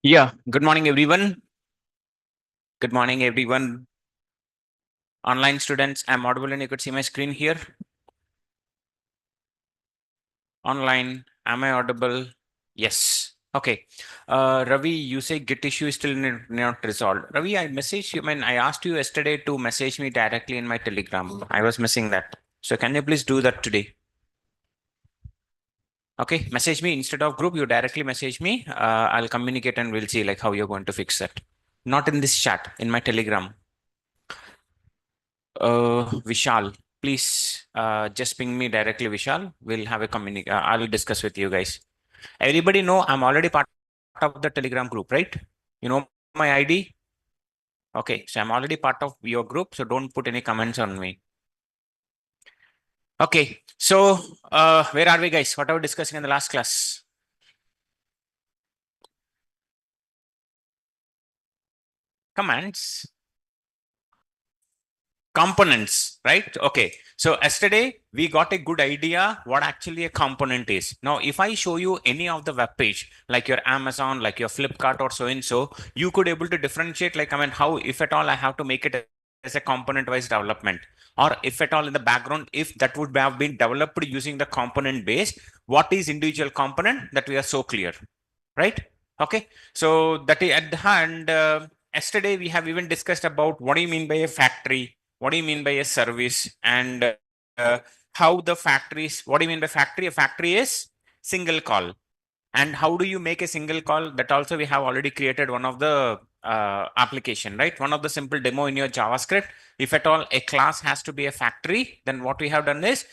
Yeah, good morning, everyone. Good morning, everyone. Online students, I'm audible and you could see my screen here. Online, am I audible? Yes. Okay. Ravi, you say Git issue is still not resolved. Ravi, I messaged you, I asked you yesterday to message me directly in my Telegram. I was missing that. So can you please do that today? Okay, message me instead of group, you directly message me. I'll communicate and we'll see like how you're going to fix that. Not in this chat, in my Telegram. Vishal, please just ping me directly, Vishal. We'll have a I'll discuss with you guys. Everybody know I'm already part of the Telegram group, right? You know my ID? Okay, so I'm already part of your group, so don't put any comments on me. Okay, so where are we, guys? What are we discussing in the last class? Commands. Components, right? Okay. So yesterday we got a good idea what actually a component is. Now, if I show you any of the web page, like your Amazon, like your Flipkart or so and so, you could able to differentiate, like, how, if at all, I have to make it as a component wise development, or if at all in the background, if that would have been developed using the component base, what is individual component, that we are so clear, right? Okay. So that is at the hand. Yesterday we have even discussed about what do you mean by a factory, what do you mean by a service, and how the factories, what do you mean by factory? A factory is single call. And how do you make a single call? That also we have already created one of the application, right? One of the simple demo in your JavaScript. If at all a class has to be a factory, then what we have done is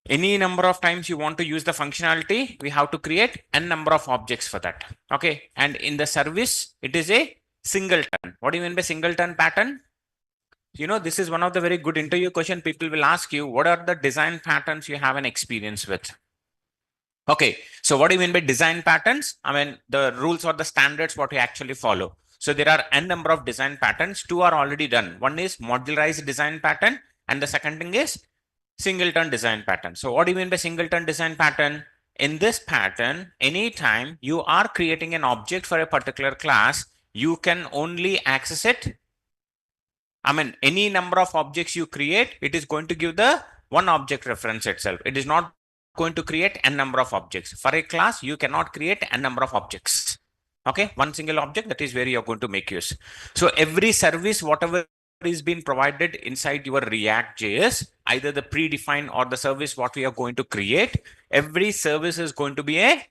any number of times you want to use the functionality, we have to create n number of objects for that. Okay. And in the service, it is a singleton. What do you mean by singleton pattern? This is one of the very good interview question. People will ask you, what are the design patterns you have an experience with? Okay. So what do you mean by design patterns? The rules or the standards, what you actually follow. So there are n number of design patterns. Two are already done. One is modularized design pattern. And the second thing is singleton design pattern. So what do you mean by singleton design pattern? In this pattern, anytime you are creating an object for a particular class, you can only access it. Any number of objects you create, it is going to give the one object reference itself. It is not going to create n number of objects. For a class, you cannot create n number of objects. Okay, one single object, that is where you're going to make use. So every service, whatever is being provided inside your React JS, either the predefined or the service what we are going to create, every service is going to be a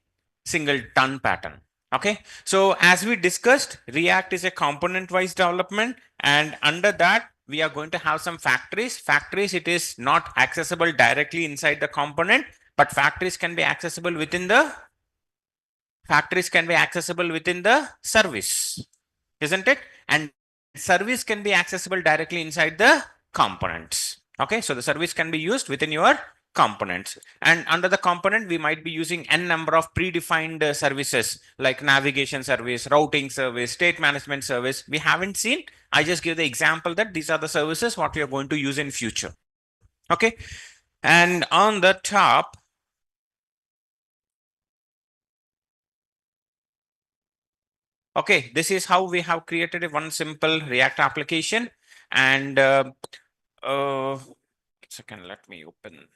singleton pattern. Okay, so as we discussed, React is a component wise development, and under that we are going to have some factories. Factories, it is not accessible directly inside the component, but factories can be accessible within the service, isn't it? And service can be accessible directly inside the components. Okay, so the service can be used within your components, and under the component we might be using n number of predefined services like navigation service, routing service, state management service. We haven't seen, I just give the example that these are the services what we are going to use in future. Okay, and on the top, okay, this is how we have created a one simple React application. And second, let me open.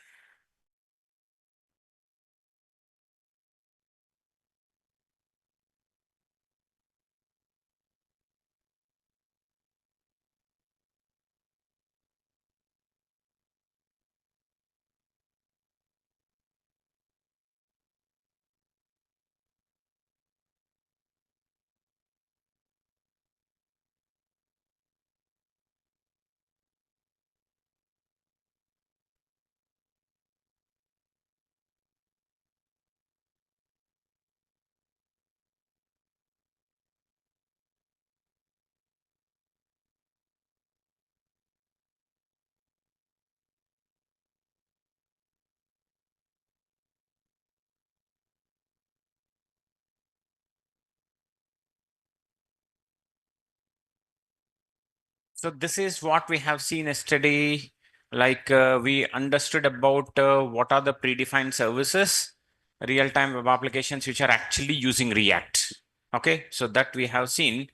So this is what we have seen yesterday. Like we understood about what are the predefined services, real-time web applications which are actually using React. Okay, so that we have seen,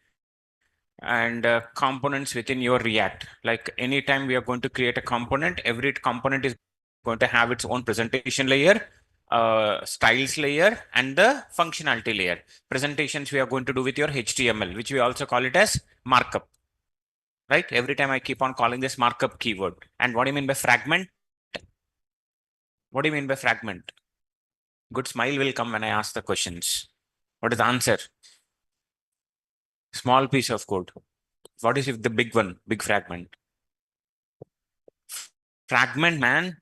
and components within your React. Like anytime we are going to create a component, every component is going to have its own presentation layer, styles layer, and the functionality layer. Presentations we are going to do with your HTML, which we also call it as markup, right? Every time I keep on calling this markup keyword. And what do you mean by fragment? What do you mean by fragment? Good smile will come when I ask the questions. What is the answer? Small piece of code. What is if the big one, big fragment? Fragment, man.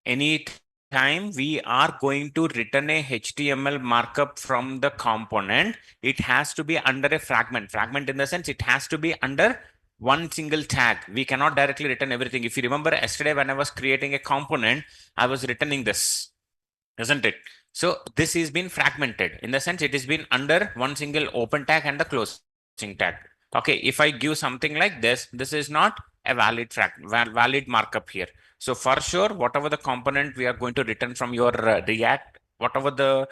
Any time we are going to return a HTML markup from the component, it has to be under a fragment. Fragment in the sense it has to be under one single tag. We cannot directly return everything. If you remember yesterday when I was creating a component, I was returning this, isn't it? So this is been fragmented in the sense it has been under one single open tag and the closing tag. Okay, if I give something like this is not a valid markup here. So for sure, whatever the component we are going to return from your React, whatever the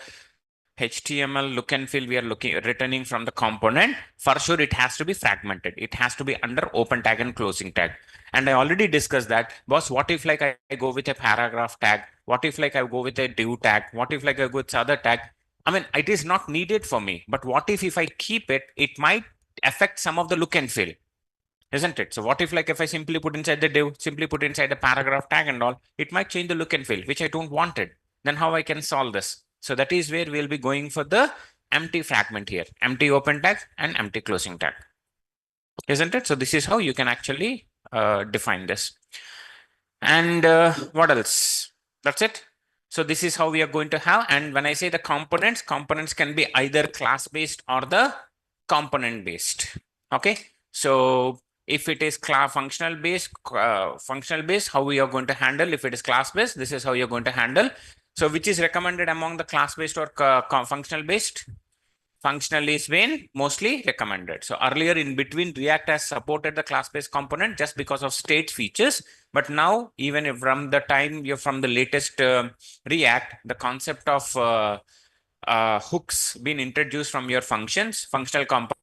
HTML look and feel we are returning from the component, for sure it has to be fragmented. It has to be under open tag and closing tag. And I already discussed that. Boss, what if like I go with a paragraph tag? What if like I go with a div tag? What if like I go with other tag? I mean, it is not needed for me. But what if I keep it, it might affect some of the look and feel, isn't it? So what if like if I simply put inside the div, simply put inside the paragraph tag and all, it might change the look and feel, which I don't want it. Then how I can solve this? So that is where we'll be going for the empty fragment here, empty open tag and empty closing tag, isn't it? So this is how you can actually define this. And what else? That's it. So this is how we are going to have. And when I say the components can be either class based or the component based. Okay. So if it is functional based, how we are going to handle. If it is class based, this is how you're going to handle. So which is recommended among the class based or functional based? Functional is been mostly recommended. So earlier in between, React has supported the class-based component just because of state features. But now, even if from the time you're from the latest React, the concept of hooks been introduced from your functions, functional components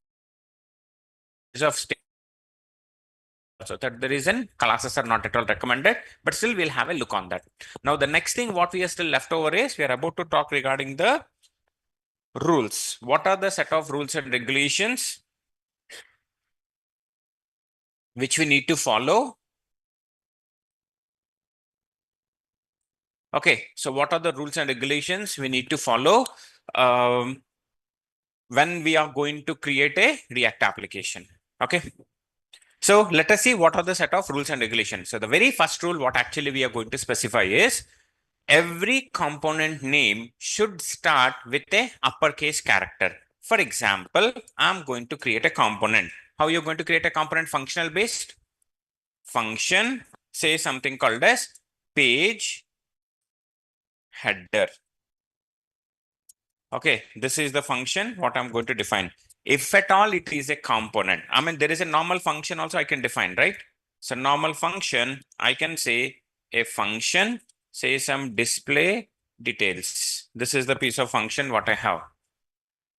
of state. So that the reason classes are not at all recommended, but still we'll have a look on that. Now, the next thing what we are still left over is we are about to talk regarding the rules. What are the set of rules and regulations which we need to follow? Okay, so what are the rules and regulations we need to follow when we are going to create a React application? Okay, so let us see what are the set of rules and regulations. So the very first rule, what actually we are going to specify is every component name should start with a uppercase character. For example, I'm going to create a component. How you're going to create a component? Functional based function, say something called as page header. Okay, this is the function what I'm going to define. If at all it is a component, I mean, there is a normal function also I can define, right? So normal function, I can say a function, say some display details. This is the piece of function what I have.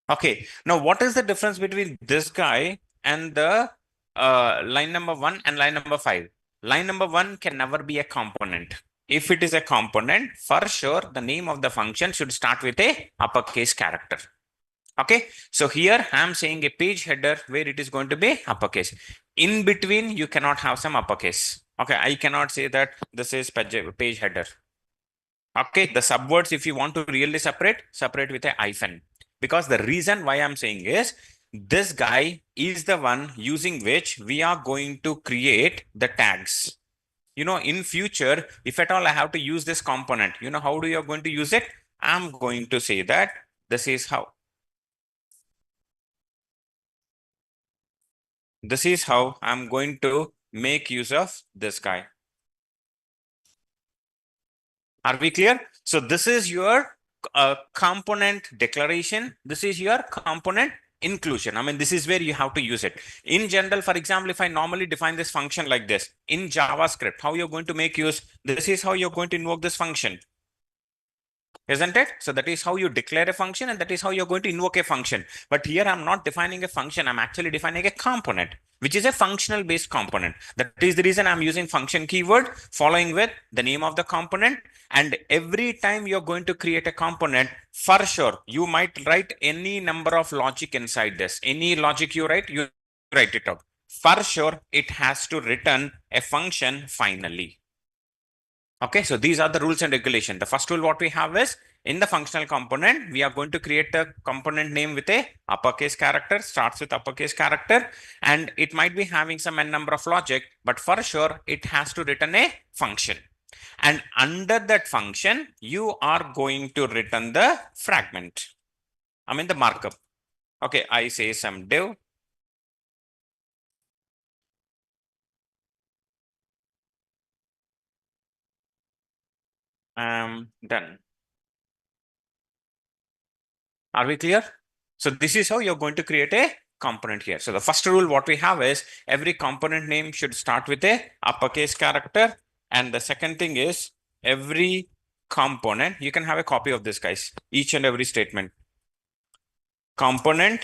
Okay, now what is the difference between this guy and the line number 1 and line number 5? Line number 1 can never be a component. If it is a component, for sure, the name of the function should start with a uppercase character. Okay, so here I'm saying a page header where it is going to be uppercase. In between, you cannot have some uppercase. Okay, I cannot say that this is page header. Okay, the subwords, if you want to really separate with a hyphen. Because the reason why I'm saying is this guy is the one using which we are going to create the tags. You know, in future, if at all I have to use this component, you know, how do you going to use it? I'm going to say that this is how. This is how I'm going to make use of this guy. Are we clear? So this is your component declaration. This is your component inclusion. I mean, this is where you have to use it. In general, for example, if I normally define this function like this in JavaScript, how you're going to make use, this is how you're going to invoke this function. isn't it? So that is how you declare a function, and that is how you're going to invoke a function. But here I'm not defining a function, I'm actually defining a component, which is a functional based component. That is the reason I'm using function keyword following with the name of the component. And every time you're going to create a component, for sure, you might write any number of logic inside this. Any logic you write it out. For sure, it has to return a function finally. Okay, so these are the rules and regulation. The first rule what we have is in the functional component, we are going to create a component name with a uppercase character, starts with uppercase character, and it might be having some n number of logic, but for sure it has to return a function. And under that function, you are going to return the fragment. I mean the markup. Okay, I say some div. Done. Are we clear? So this is how you're going to create a component here. So the first rule what we have is every component name should start with a uppercase character. And the second thing is every component, you can have a copy of this, guys, each and every statement. Component.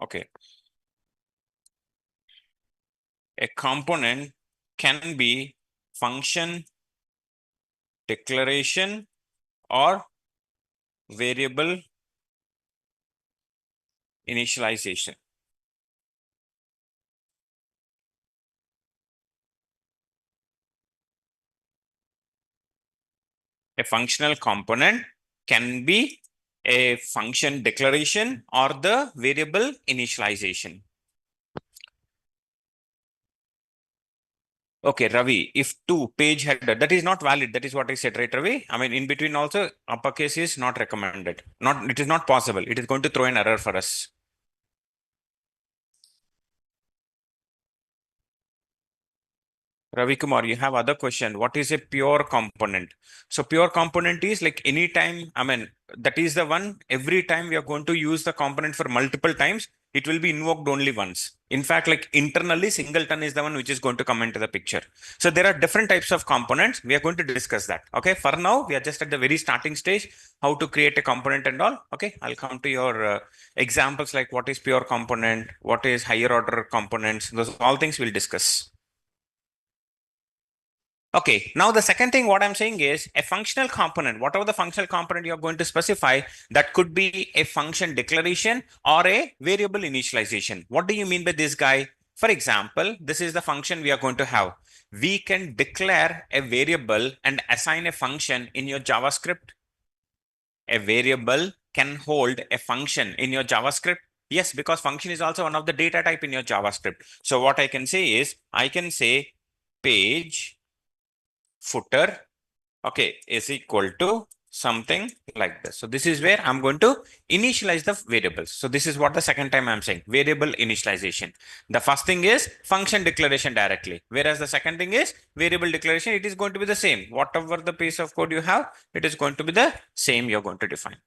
Okay. A component can be function, declaration, or variable initialization. A functional component can be a function declaration or the variable initialization. Okay, Ravi, if two page header, that is not valid. That is what I said, right, Ravi? I mean, in between also uppercase is not recommended. It is not possible. It is going to throw an error for us. Ravi Kumar, you have other question. What is a pure component? So pure component is like anytime, I mean, that is the one every time we are going to use the component for multiple times, it will be invoked only once. In fact, like internally, singleton is the one which is going to come into the picture. So there are different types of components. We are going to discuss that. Okay. For now, we are just at the very starting stage, how to create a component and all. Okay. I'll come to your examples like what is pure component, what is higher order components. Those all things we'll discuss. Okay, now the second thing what I'm saying is a functional component, whatever the functional component you're going to specify, that could be a function declaration or a variable initialization. What do you mean by this, guy? For example, this is the function we are going to have. We can declare a variable and assign a function in your JavaScript. A variable can hold a function in your JavaScript. Yes, because function is also one of the data type in your JavaScript. So what I can say is I can say page footer, okay, is equal to something like this. So this is where I'm going to initialize the variables. So this is what the second time I'm saying, variable initialization. The first thing is function declaration directly, whereas the second thing is variable declaration. It is going to be the same. Whatever the piece of code you have, it is going to be the same you're going to define.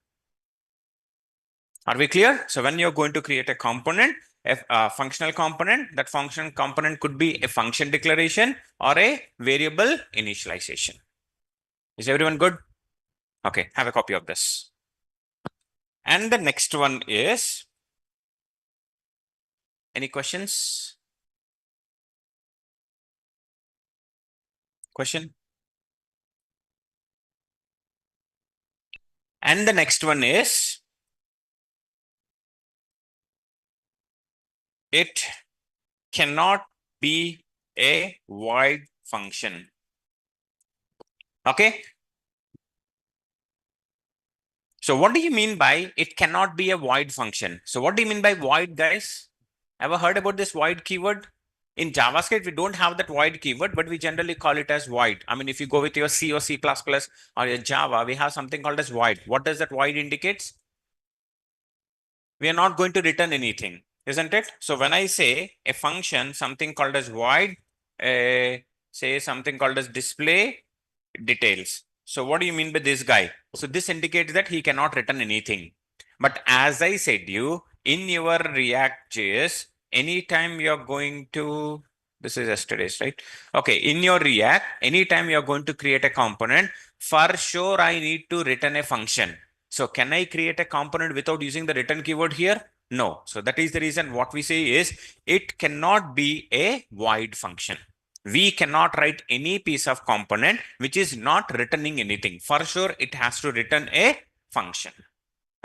Are we clear? So when you're going to create a component, a functional component, that function component could be a function declaration or a variable initialization. Is everyone good? Okay, have a copy of this. And the next one is, any questions? Question? And the next one is, it cannot be a void function. Okay. So what do you mean by it cannot be a void function? So what do you mean by void, guys? Ever heard about this void keyword? In JavaScript, we don't have that void keyword, but we generally call it as void. I mean, if you go with your C or C++ or your Java, we have something called as void. What does that void indicates? We are not going to return anything, isn't it? So when I say a function, something called as void, say something called as display details. So what do you mean by this guy? So this indicates that he cannot return anything. But as I said you, in your React JS, anytime you're going to This is yesterday's, right? Okay, in your React, anytime you're going to create a component, for sure I need to return a function. So can I create a component without using the return keyword here? No. So that is the reason what we say is it cannot be a void function. We cannot write any piece of component which is not returning anything. For sure, it has to return a function.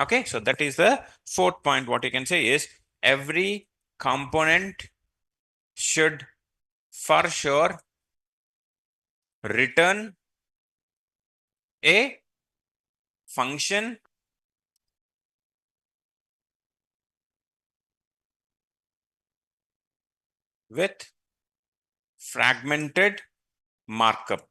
Okay, so that is the fourth point. What you can say is every component should for sure return a function with fragmented markup.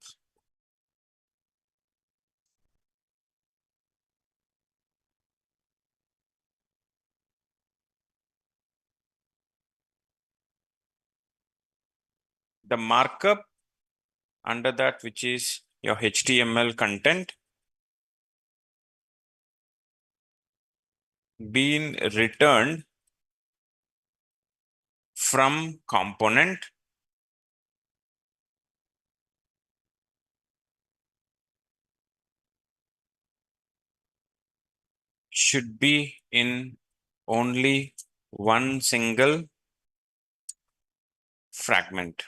The markup under that, which is your HTML content, being returned from component should be in only one single fragment.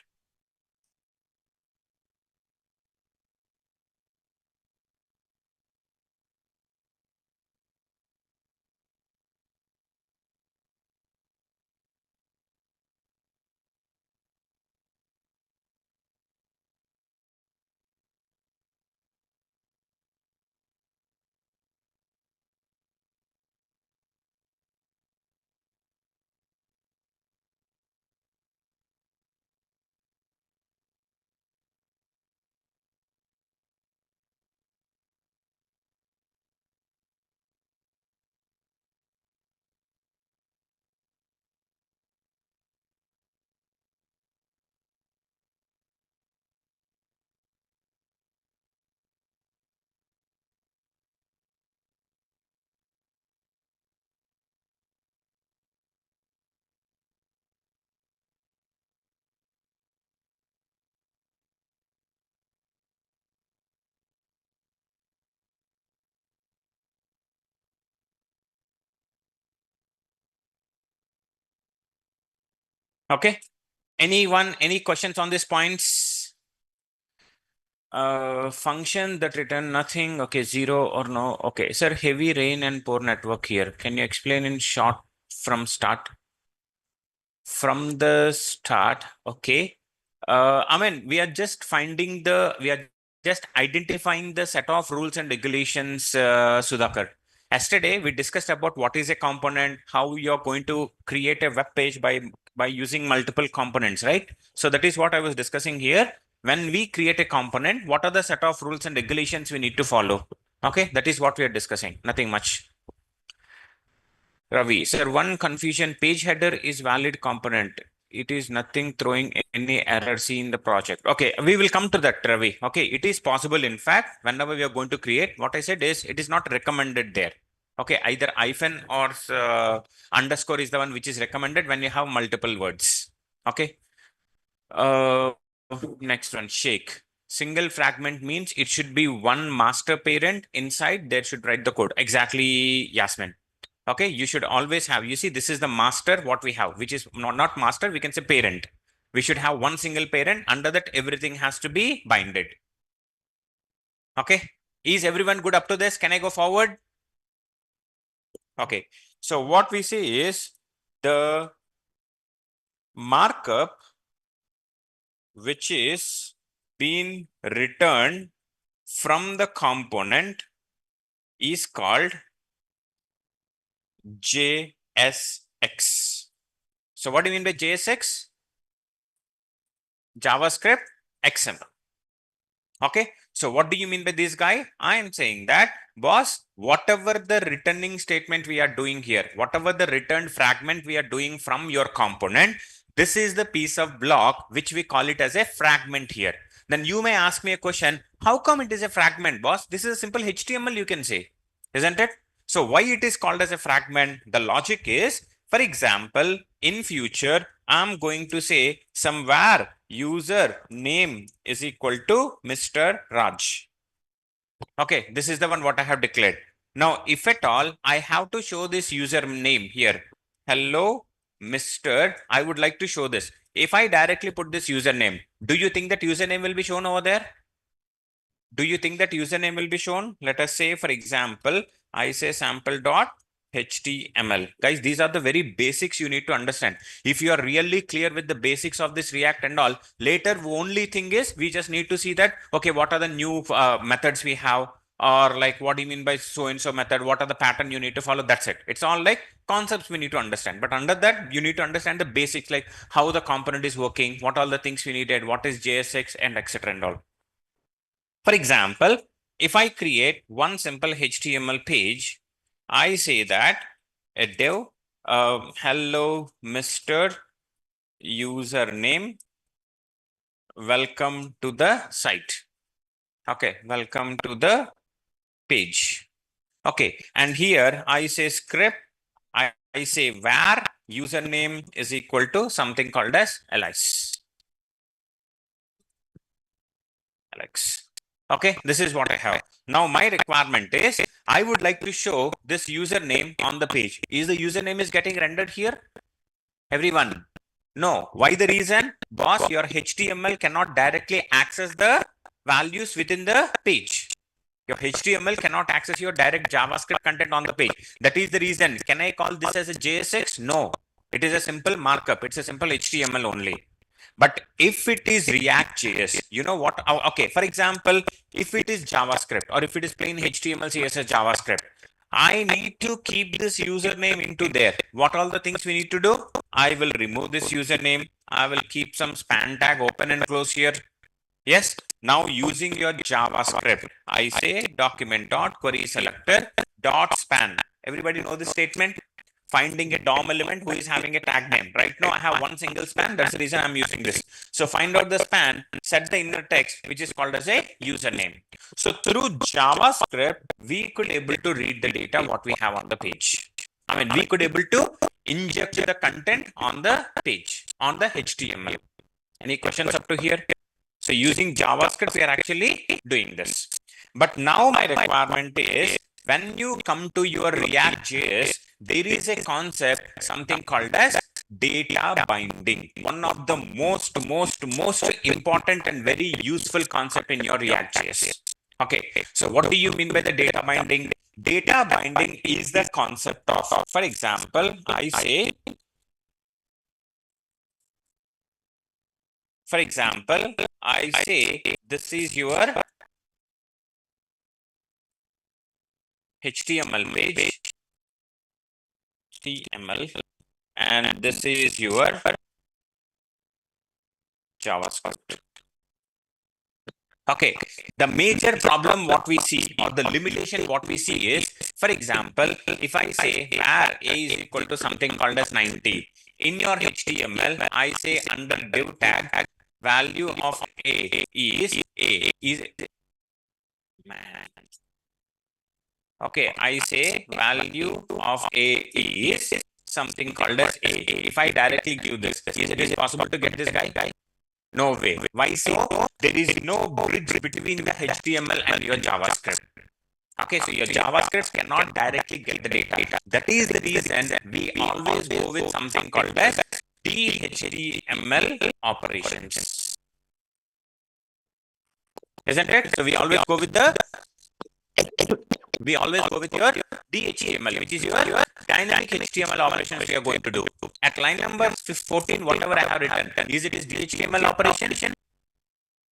Okay. Anyone, any questions on these points? Function that return nothing. Okay, zero or no. Okay, sir, heavy rain and poor network here. Can you explain in short from start? From the start, okay. I mean, we are just we are just identifying the set of rules and regulations, Sudhakar. Yesterday, we discussed about what is a component, how you're going to create a web page by using multiple components, right? So that is what I was discussing here. When we create a component, what are the set of rules and regulations we need to follow? Okay, that is what we are discussing. Nothing much. Ravi, sir, one confusion, page header is valid component. It is nothing throwing any error C in the project. Okay, we will come to that, Ravi. Okay, it is possible. In fact, whenever we are going to create, what I said is it is not recommended there. Okay, either hyphen or underscore is the one which is recommended when you have multiple words. Okay. Uh, Next one, shake. Single fragment means it should be one master parent inside. There should write the code. Exactly, Yasmin. Okay, you should always have, you see, this is the master, what we have, which is not master, we can say parent. We should have one single parent. Under that, everything has to be binded. Okay, is everyone good up to this? Can I go forward? Okay, so what we say is the markup which is being returned from the component is called JSX. So what do you mean by JSX? JavaScript XML. Okay. So what do you mean by this guy? I am saying that, boss, whatever the returning statement we are doing here, whatever the returned fragment we are doing from your component, this is the piece of block which we call it as a fragment here. Then you may ask me a question, how come it is a fragment, boss? This is a simple HTML, you can say, isn't it? So why it is called as a fragment? The logic is, for example, in future, I'm going to say somewhere user name is equal to Mr. Raj. Okay, this is the one what I have declared. Now, if at all, I have to show this user name here. Hello, Mr. I would like to show this. If I directly put this username, do you think that username will be shown over there? Do you think that username will be shown? Let us say, for example, I say sample.html. Guys, these are the very basics you need to understand. If you are really clear with the basics of this React and all, later only thing is we just need to see that, okay, what are the new methods we have, or like what do you mean by so and so method, what are the pattern you need to follow. That's it. It's all like concepts we need to understand, but under that you need to understand the basics, like how the component is working, what all the things we needed, what is JSX, and etc. and all. For example, if I create one simple HTML page, I say that a div, hello, Mr. Username, welcome to the site. Okay, welcome to the page. Okay, and here I say script, I say var username is equal to something called as Alex. Okay, this is what I have. Now my requirement is I would like to show this username on the page. Is the username is getting rendered here? Everyone? No. Why the reason? Boss, your HTML cannot directly access the values within the page. Your HTML cannot access your direct JavaScript content on the page. That is the reason. Can I call this as a JSX? No. It is a simple markup. It's a simple HTML only. But if it is React.js, you know what? Okay, for example, if it is JavaScript or if it is plain HTML, CSS, JavaScript, I need to keep this username into there. What all the things we need to do? I will remove this username. I will keep some span tag open and close here. Yes. Now using your JavaScript, I say document.querySelector.span. Everybody know this statement? Finding a DOM element who is having a tag name. Right now I have one single span. That's the reason I'm using this. So find out the span, set the inner text, which is called as a username. So through JavaScript, we could able to read the data what we have on the page. I mean, we could able to inject the content on the page, on the HTML. Any questions up to here? So using JavaScript, we are actually doing this. But now my requirement is when you come to your React.js, there is a concept, something called as data binding. One of the most important and very useful concept in your React.js. Okay, so what do you mean by the data binding? Data binding is the concept of, for example, I say, this is your HTML page, HTML, and this is your JavaScript. Okay, the major problem what we see, or the limitation what we see is, for example, if I say var a is equal to something called as 90, in your HTML, I say under div tag, value of a is man. Okay, I say value of a is something called as a. If I directly give this, is it possible to get this guy? No way. Why so? There is no bridge between the HTML and your JavaScript. Okay, so your JavaScript cannot directly get the data. That is the reason we always go with something called as DHTML operations. Isn't it? So we always go with your DHTML, which is your dynamic HTML operations we are going to do. At line number 14, whatever I have written, is it DHTML operation?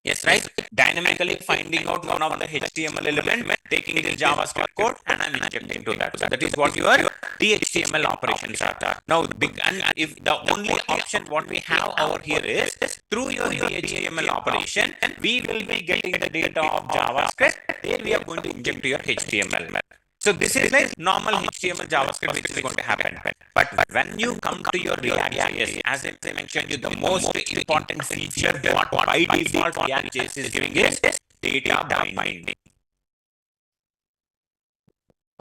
Yes, right? Dynamically finding out one of the HTML element, taking the JavaScript code, and I'm injecting to that. So that is what your DHTML operations are. Now, and if the only option what we have over here is through your DHTML operation, we will be getting the data of JavaScript. There we are going to inject to your HTML. So this is like normal HTML JavaScript which is going to happen. But when you come to your React.js, as I mentioned you, the most important feature what by default React.js is giving is data binding.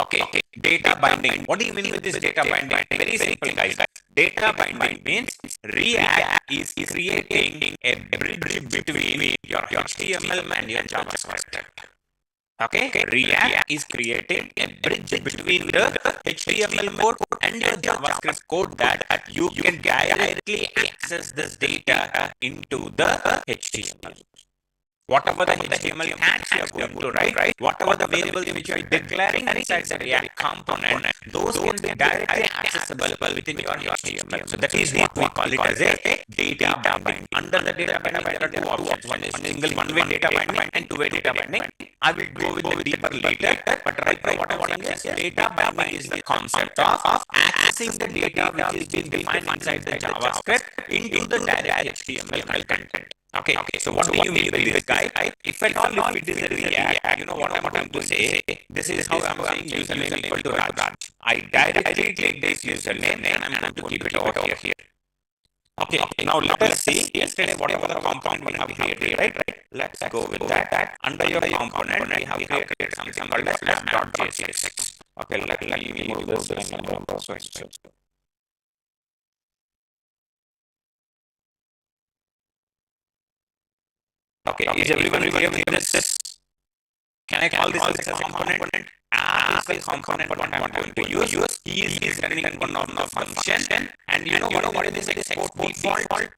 Okay, data binding. What do you mean with this data binding? Very simple, guys. Data binding means React is creating a bridge between your HTML and your JavaScript. Okay, React is creating a bridge between the HTML code and your JavaScript code that you can directly access this data into the HTML. Whatever the HTML tags you are going to write, whatever the variables which you are declaring inside the React component, those can be directly accessible within your HTML. So that is what we call it as a data binding. Under the data binding, there are two options. One is single one-way data binding and two-way data binding. I will go with the deeper later, but right now what I'm saying is data binding is the concept of accessing the data which is being defined inside the JavaScript into the direct HTML content. Okay, so what do you mean by this, guy? If at all if it is a React, you know what I'm going to say? This is how I'm saying username equal to Raj. I directly take this username and I'm going to keep it over here. Okay, now let us see yesterday whatever the component we have created, right? Let's go with that. Under your component, we have created something called as app.js. Okay, let me move this number. So okay, is everyone clear with this? Can I call this as a component? App is the component what I'm going to use. He is returning one of the function. And you know what is this export default?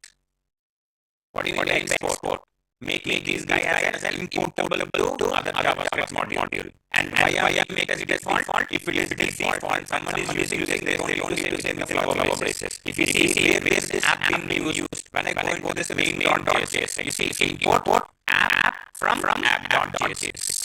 What do you mean by export? Making this guy as an importable to other JavaScript module. And why I make it default? If it is default and someone is using this, they only use in the flower basis. If you see where is this app being used, when I go into this main.js, you see import app from app.js.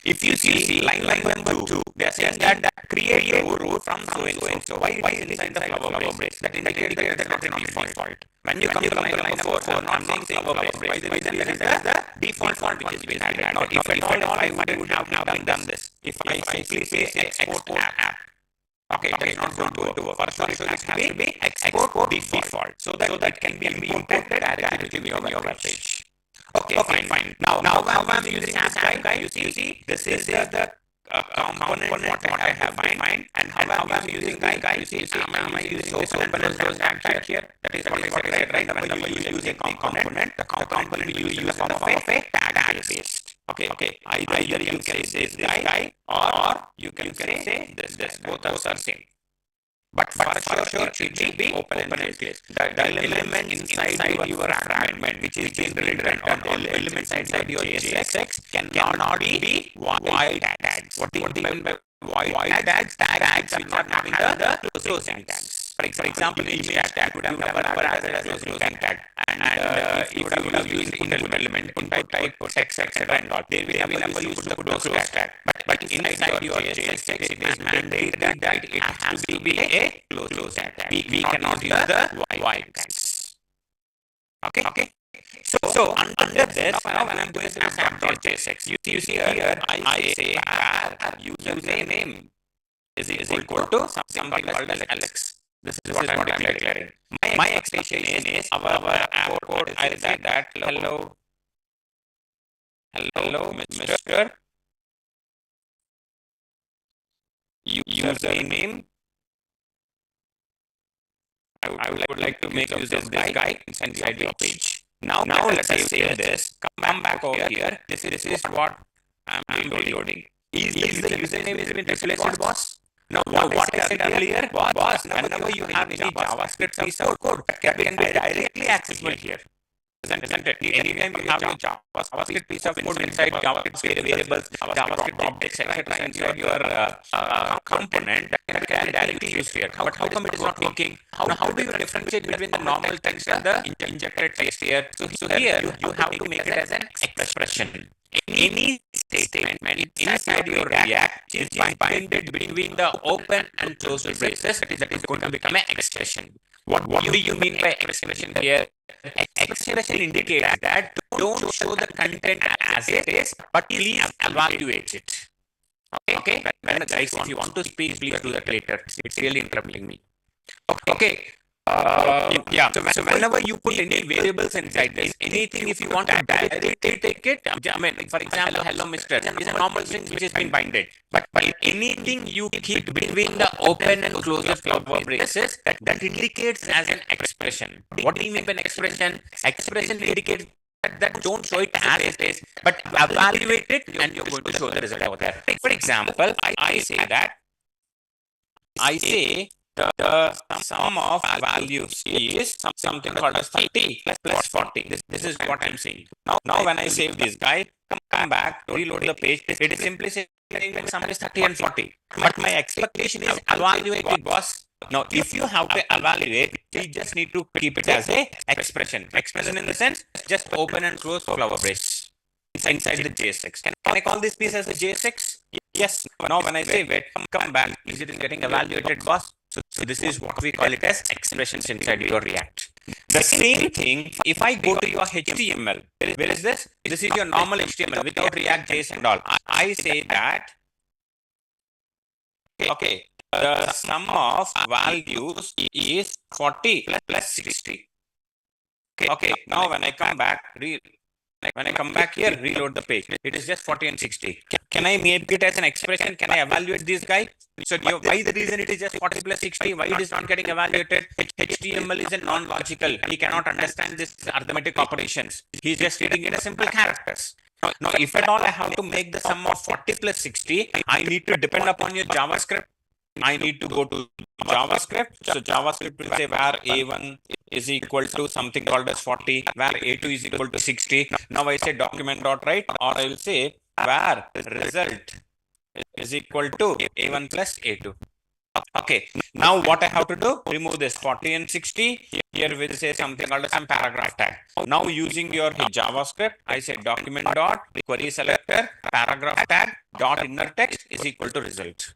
If you see line number 2, they are saying that create a row from so and so. Why it is inside the flower base? That indicates that it is not a default. When you come to line number 4, I'm not saying flower base. Why the reason that is the default which is being added. Now, if at all I would have done this, if I simply say export app, okay, it is not going to work. For sure, it has to be export default so that it can be imported directly within your web page. Okay, fine. Now I'm using app guy. You see, this is the component what I have defined, and how I'm using guy. You see, am I using this open and close tag here? That is what I said, right? Whenever you use a component, the component you use in the form of a tag based. Okay. Either you can say this guy or you can say this. Both are same. But for sure, it should be open and closed. The element inside your fragment, which is generated on the element inside your JSX, cannot be void tags. What do you mean by void tags? Tags which are having the closing tags. For example, image tag would have never had a closing tag. And if you would have used input element, input type, text, etc., and all, they will never use the close tag. But inside your JSX, it is mandated that it has to be a close tag. We cannot use the void tags. Okay. So under this, now when I'm doing this app.jsx, you see here, I say username is equal to something called as Alex. This is what I'm declaring. My expectation is our app code. I say that hello, Mr. Username. I would like to make use of this guy inside your page. Now let us save this. Come back over here. This is what I'm downloading. Is the username has been replaced, boss? Now what I said earlier, boss, whenever you have any JavaScript piece of code, can be directly accessible here. Isn't it? Anytime you have your JavaScript piece of code inside JavaScript variables, JavaScript objects, etc., inside your component, that can be directly used here. But how come it is not working? How do you differentiate between the normal text and the injected text here? So here you have to make it as an expression. Any statement inside your React is binded between the open and closed braces. That is going to become an expression. What do you mean by expression here? Expression indicates that don't show the content as it is, but please evaluate it. Okay? Guys, if you want to speak, please do that later. It's really interrupting me. Okay. Yeah. So whenever you put any variables inside this, anything, if you want to directly take it, I mean, for example, hello, Mister, is a normal string which has been binded. But anything you keep between the open and closed flower braces, that indicates as an expression. What do you mean by an expression? Expression indicates that don't show it as it is, but evaluate it, and you're going to show the result over there. For example, I say the sum of values is something called as 30 plus 40. This is what I'm saying. Now when I save this guy, come back, reload the page, it is simply saying that sum is 30 and 40. But my expectation is evaluate it, boss. Now, if you have to evaluate, you just need to keep it as a expression. Expression in the sense, just open and close flower brace inside the JSX. Can I call this piece as a JSX? Yes. Now when I save it, come back, is it getting evaluated, boss? So this is what we call it as expressions inside your React. The same thing, if I go to your HTML, where is this? This is your normal HTML without React JS and all. I say that, okay, the sum of values is 40 plus 60. Okay, now when I come back, here, reload the page. It is just 40 and 60. Can I make it as an expression? Can I evaluate this guy? So why the reason it is just 40 plus 60? Why it is not getting evaluated? HTML is a non-logical. He cannot understand this arithmetic operations. He is just reading it as simple characters. Now, if at all I have to make the sum of 40 plus 60, I need to depend upon your JavaScript. I need to go to JavaScript. So JavaScript will say where A1 is equal to something called as 40, where A2 is equal to 60. Now I say document.write, or I will say where result is equal to A1 plus A2. Okay, now what I have to do, remove this 40 and 60. Here we'll say something called as some paragraph tag. Now using your JavaScript, I say document dot query selector paragraph tag dot inner text is equal to result.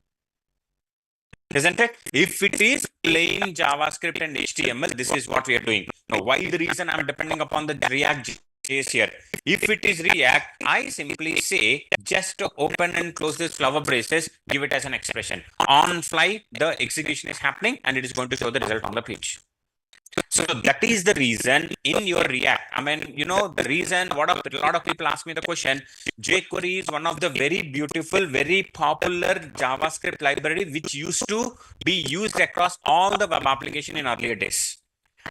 Isn't it? If it is plain JavaScript and HTML, this is what we are doing. Now, why the reason I'm depending upon the React JS here? If it is React, I simply say just to open and close this flower braces, give it as an expression. On fly, the execution is happening and it is going to show the result on the page. So that is the reason in your React. I mean, you know, the reason what a lot of people ask me the question, jQuery is one of the very beautiful, very popular JavaScript library, which used to be used across all the web application in earlier days.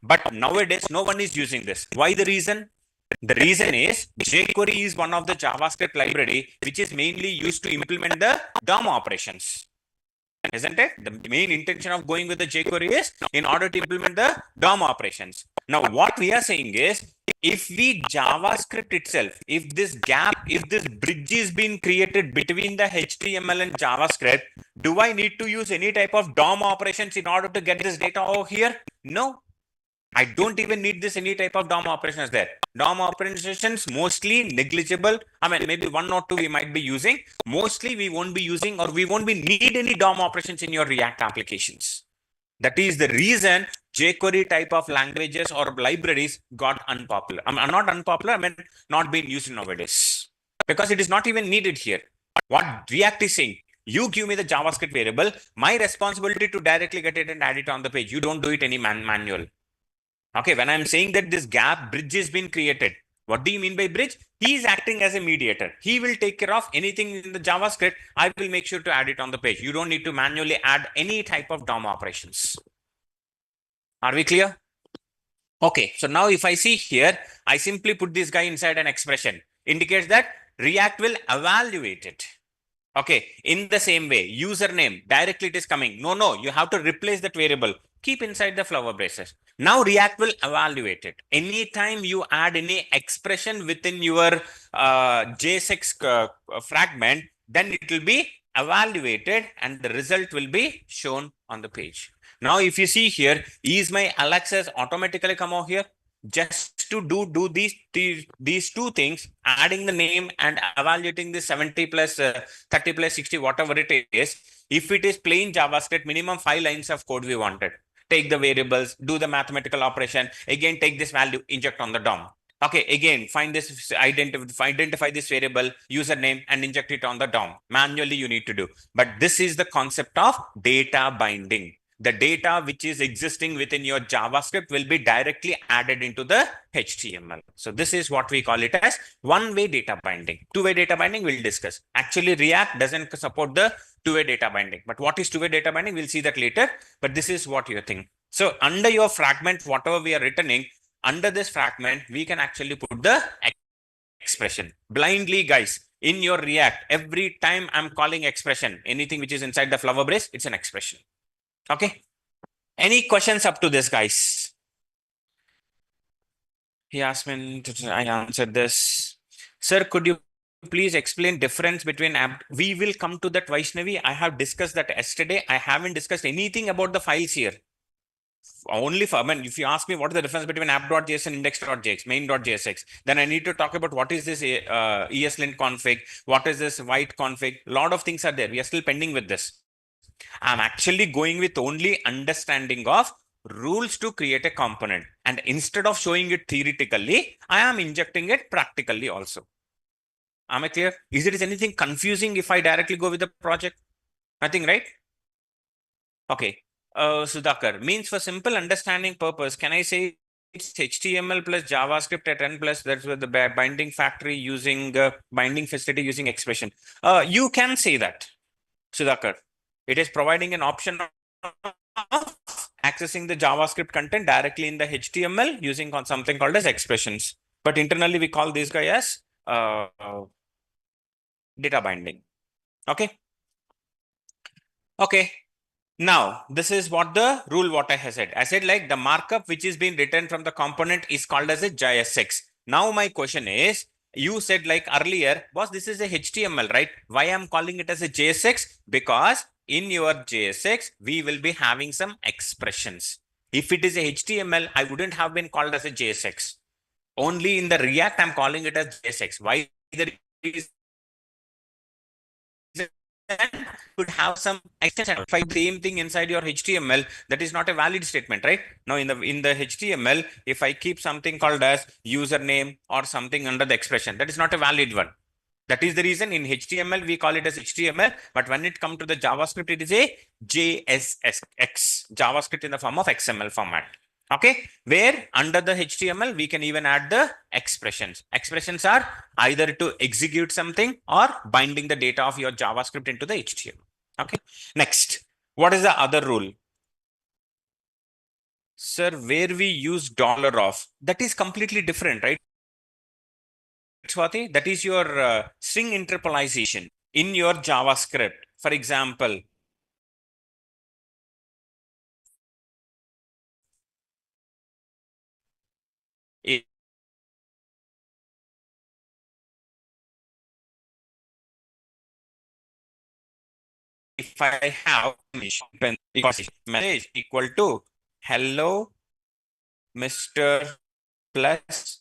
But nowadays, no one is using this. Why the reason? The reason is jQuery is one of the JavaScript library, which is mainly used to implement the DOM operations. Isn't it? The main intention of going with the jQuery is in order to implement the DOM operations. Now, what we are saying is, if we JavaScript itself, if this gap, if this bridge is being created between the HTML and JavaScript, do I need to use any type of DOM operations in order to get this data over here? No. I don't even need this any type of DOM operations there. DOM operations mostly negligible. I mean, maybe one or two we might be using. Mostly we won't be using, or we won't be need any DOM operations in your React applications. That is the reason jQuery type of languages or libraries got unpopular. I'm not unpopular, I mean not being used nowadays. Because it is not even needed here. What React is saying, you give me the JavaScript variable, my responsibility to directly get it and add it on the page. You don't do it any manual. Okay, when I'm saying that this gap bridge has been created, what do you mean by bridge? He is acting as a mediator. He will take care of anything in the JavaScript. I will make sure to add it on the page. You don't need to manually add any type of DOM operations. Are we clear? Okay, so now if I see here, I simply put this guy inside an expression. Indicates that React will evaluate it. Okay, in the same way, username, directly it is coming. No, you have to replace that variable. Keep inside the flower braces. Now React will evaluate it. Anytime you add any expression within your JSX fragment, then it will be evaluated and the result will be shown on the page. Now, if you see here, is my Alexas automatically come over here? Just to do these two things, adding the name and evaluating the 70 plus 30 plus 60, whatever it is. If it is plain JavaScript, minimum 5 lines of code we wanted. Take the variables, do the mathematical operation, again take this value, inject on the DOM. Okay, again find this, identify this variable, username, and inject it on the DOM. Manually you need to do. But this is the concept of data binding. the data which is existing within your JavaScript will be directly added into the HTML. So this is what we call it as one-way data binding. Two-way data binding we'll discuss. Actually, React doesn't support the two-way data binding. But what is two-way data binding? We'll see that later. But this is what you think. So under your fragment, whatever we are returning, under this fragment, we can actually put the expression blindly, guys. In your React, every time I'm calling expression, anything which is inside the flower brace, it's an expression. Okay. Any questions up to this, guys? Yasmin, I answered this. Sir, could you please explain difference between app? We will come to that, Vaishnavi. I have discussed that yesterday. I haven't discussed anything about the files here. Only for, I mean, if you ask me what is the difference between app.js and index.js, main.jsx, then I need to talk about what is this ESLint config, what is this white config. A lot of things are there. We are still pending with this. I'm actually going with only understanding of rules to create a component. And instead of showing it theoretically, I am injecting it practically also. Am I clear? Is there anything confusing if I directly go with the project? Nothing, right? Okay. Sudhakar, means for simple understanding purpose, can I say it's HTML plus JavaScript at n plus, that's with the binding factory using binding facility using expression. You can say that, Sudhakar. It is providing an option of accessing the JavaScript content directly in the HTML using something called as expressions. But internally, we call this guy as data binding. Okay. Okay. Now, this is what the rule what I have said. I said like the markup which is being written from the component is called as a JSX. Now, my question is, you said like earlier, boss, this is a HTML, right? Why I'm calling it as a JSX? Because in your JSX, we will be having some expressions. If it is a HTML, I wouldn't have been called as a JSX. Only in the React, I'm calling it as JSX. Why? The reason could have some extension. If I same thing inside your HTML, that is not a valid statement, right? Now in the HTML, if I keep something called as username or something under the expression, that is not a valid one. That is the reason in HTML we call it as HTML, but when it comes to the JavaScript, it is a JSX, JavaScript in the form of XML format. Okay, where under the HTML we can even add the expressions. Expressions are either to execute something or binding the data of your JavaScript into the HTML. Okay, next, what is the other rule? Sir, where we use $off, that is completely different, right? Swati, that is your string interpolation in your JavaScript. For example, if I have message equal to hello, Mr. plus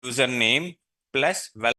username plus